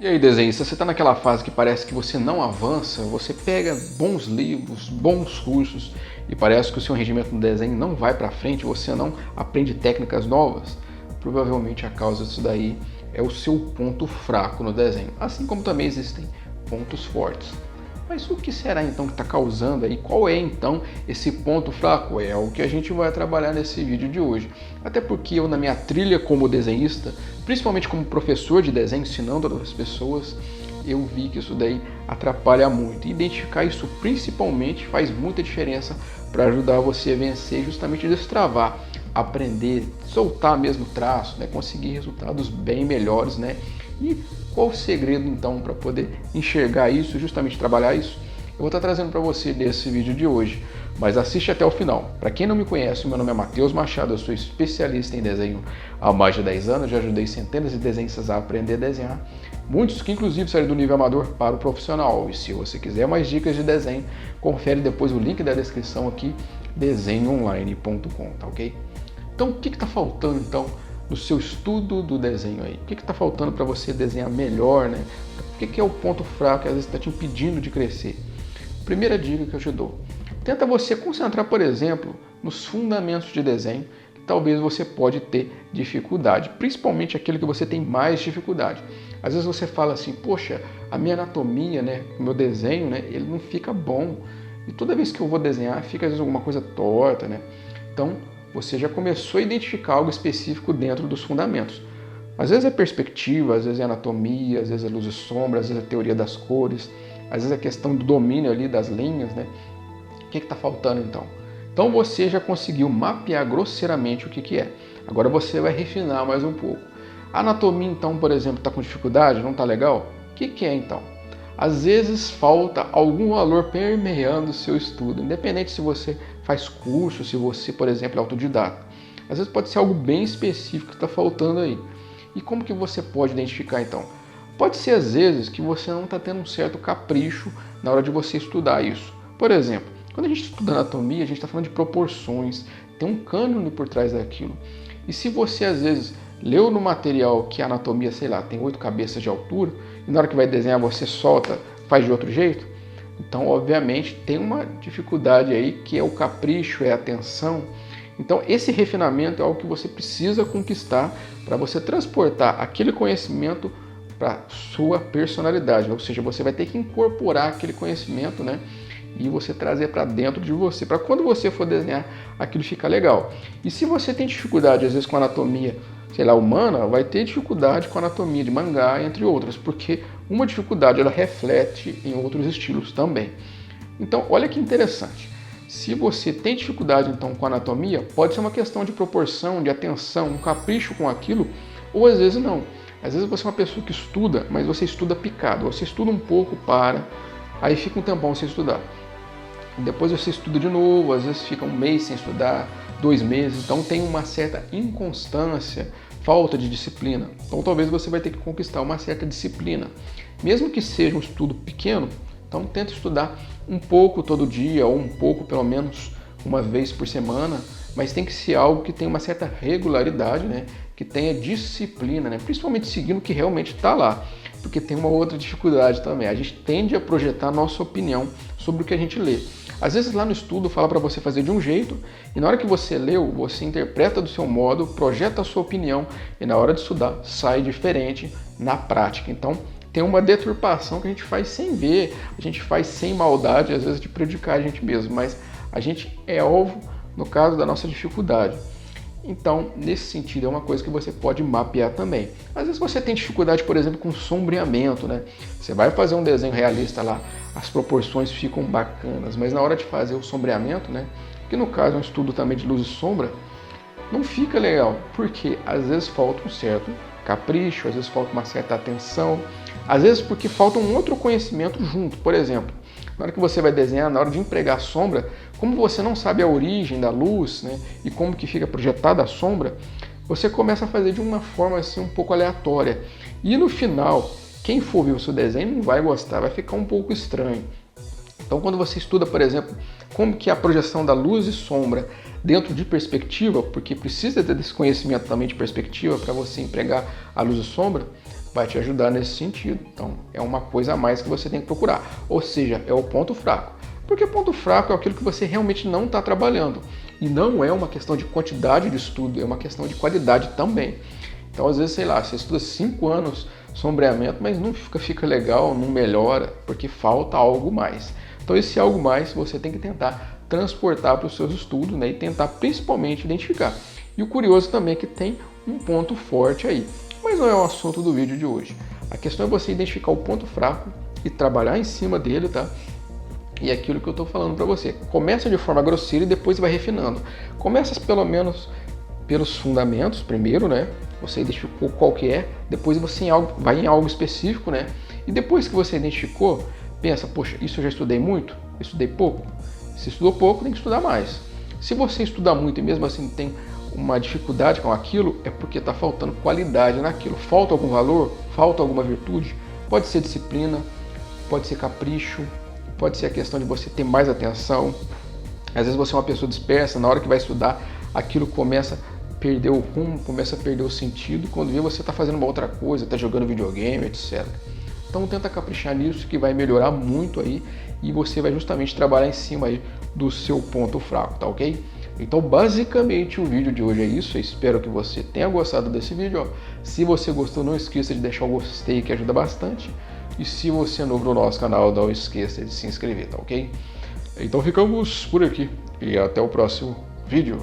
E aí, desenhista, você está naquela fase que parece que você não avança, você pega bons livros, bons cursos e parece que o seu rendimento no desenho não vai para frente, você não aprende técnicas novas? Provavelmente a causa disso daí é o seu ponto fraco no desenho, assim como também existem pontos fortes. Mas o que será então que está causando aí? Qual é então esse ponto fraco? É o que a gente vai trabalhar nesse vídeo de hoje. Até porque eu, na minha trilha como desenhista, principalmente como professor de desenho, ensinando outras pessoas, eu vi que isso daí atrapalha muito. E identificar isso principalmente faz muita diferença para ajudar você a vencer, justamente destravar, aprender, soltar mesmo o traço, né? Conseguir resultados bem melhores, né? E qual o segredo então para poder enxergar isso, justamente trabalhar isso? Eu vou estar trazendo para você nesse vídeo de hoje, mas assiste até o final. Para quem não me conhece, meu nome é Matheus Machado, eu sou especialista em desenho há mais de 10 anos, já ajudei centenas de desenhistas a aprender a desenhar, muitos que inclusive saíram do nível amador para o profissional. E se você quiser mais dicas de desenho, confere depois o link da descrição aqui, desenhoonline.com, tá ok? Então o que está faltando então no seu estudo do desenho aí? O que está faltando para você desenhar melhor, né? O que é o ponto fraco que às vezes está te impedindo de crescer? Primeira dica que eu te dou: tenta você concentrar, por exemplo, nos fundamentos de desenho, que talvez você pode ter dificuldade, principalmente aquele que você tem mais dificuldade. Às vezes você fala assim, poxa, a minha anatomia, né, o meu desenho, né, ele não fica bom. E toda vez que eu vou desenhar, fica às vezes alguma coisa torta, né? Então, você já começou a identificar algo específico dentro dos fundamentos. Às vezes é perspectiva, às vezes é anatomia, às vezes é luz e sombra, às vezes é teoria das cores, às vezes é questão do domínio ali das linhas, né? O que está faltando então? Então você já conseguiu mapear grosseiramente o que é. Agora você vai refinar mais um pouco. A anatomia então, por exemplo, está com dificuldade, não está legal? O que é então? Às vezes falta algum valor permeando o seu estudo, independente se você faz curso, se você, por exemplo, é autodidata. Às vezes pode ser algo bem específico que está faltando aí. E como que você pode identificar então? Pode ser às vezes que você não está tendo um certo capricho na hora de você estudar isso. Por exemplo, quando a gente estuda anatomia, a gente está falando de proporções, tem um cânone por trás daquilo. E se você às vezes leu no material que a anatomia, sei lá, tem 8 cabeças de altura, e na hora que vai desenhar você solta, faz de outro jeito, então obviamente tem uma dificuldade aí que é o capricho, é a atenção. Então esse refinamento é algo que você precisa conquistar para você transportar aquele conhecimento para sua personalidade, ou seja, você vai ter que incorporar aquele conhecimento, né? E você trazer para dentro de você, para quando você for desenhar, aquilo ficar legal. E se você tem dificuldade, às vezes, com anatomia, sei lá, humana, vai ter dificuldade com anatomia de mangá, entre outras, porque uma dificuldade, ela reflete em outros estilos também. Então, olha que interessante. Se você tem dificuldade, então, com anatomia, pode ser uma questão de proporção, de atenção, um capricho com aquilo, ou às vezes não. Às vezes você é uma pessoa que estuda, mas você estuda picado. Você estuda um pouco, aí fica um tempão sem estudar. Depois você estuda de novo, às vezes fica um mês sem estudar, 2 meses, então tem uma certa inconstância, falta de disciplina. Então talvez você vai ter que conquistar uma certa disciplina. Mesmo que seja um estudo pequeno, então tenta estudar um pouco todo dia, ou um pouco pelo menos uma vez por semana, mas tem que ser algo que tenha uma certa regularidade, né? Que tenha disciplina, né? Principalmente seguindo o que realmente está lá. Porque tem uma outra dificuldade também, a gente tende a projetar a nossa opinião sobre o que a gente lê. Às vezes lá no estudo fala para você fazer de um jeito e na hora que você leu, você interpreta do seu modo, projeta a sua opinião e na hora de estudar sai diferente na prática. Então tem uma deturpação que a gente faz sem ver, a gente faz sem maldade, às vezes de prejudicar a gente mesmo, mas a gente é alvo no caso da nossa dificuldade. Então, nesse sentido, é uma coisa que você pode mapear também. Às vezes você tem dificuldade, por exemplo, com sombreamento, né? Você vai fazer um desenho realista lá, as proporções ficam bacanas, mas na hora de fazer o sombreamento, né? Que no caso é um estudo também de luz e sombra, não fica legal, porque às vezes falta um certo capricho, às vezes falta uma certa atenção, às vezes porque falta um outro conhecimento junto. Por exemplo, na hora que você vai desenhar, na hora de empregar a sombra, como você não sabe a origem da luz, né, e como que fica projetada a sombra, você começa a fazer de uma forma assim um pouco aleatória. E no final, quem for ver o seu desenho não vai gostar, vai ficar um pouco estranho. Então quando você estuda, por exemplo, como que é a projeção da luz e sombra dentro de perspectiva, porque precisa ter esse conhecimento também de perspectiva para você empregar a luz e sombra, vai te ajudar nesse sentido. Então, é uma coisa a mais que você tem que procurar. Ou seja, é o ponto fraco. Porque ponto fraco é aquilo que você realmente não está trabalhando. E não é uma questão de quantidade de estudo, é uma questão de qualidade também. Então, às vezes, sei lá, você estuda 5 anos sombreamento, mas não fica legal, não melhora, porque falta algo mais. Então, esse algo mais você tem que tentar transportar para os seus estudos, né, e tentar principalmente identificar. E o curioso também é que tem um ponto forte aí, mas não é o assunto do vídeo de hoje. A questão é você identificar o ponto fraco e trabalhar em cima dele, tá? E é aquilo que eu estou falando para você. Começa de forma grosseira e depois vai refinando. Começa pelo menos pelos fundamentos primeiro, né? Você identificou qual que é, depois você vai em algo específico, né? E depois que você identificou, pensa, poxa, isso eu já estudei muito? Estudei pouco? Se estudou pouco, tem que estudar mais. Se você estuda muito e mesmo assim tem uma dificuldade com aquilo, é porque está faltando qualidade naquilo. Falta algum valor? Falta alguma virtude? Pode ser disciplina, pode ser capricho, pode ser a questão de você ter mais atenção. Às vezes você é uma pessoa dispersa, na hora que vai estudar, aquilo começa a perder o rumo, começa a perder o sentido. Quando vê, você está fazendo uma outra coisa, está jogando videogame, etc. Então tenta caprichar nisso, que vai melhorar muito aí, e você vai justamente trabalhar em cima aí do seu ponto fraco, tá ok? Então basicamente o vídeo de hoje é isso. Eu espero que você tenha gostado desse vídeo, ó. Se você gostou, não esqueça de deixar o gostei, que ajuda bastante. E se você é novo no nosso canal, não esqueça de se inscrever, tá ok? Então ficamos por aqui e até o próximo vídeo.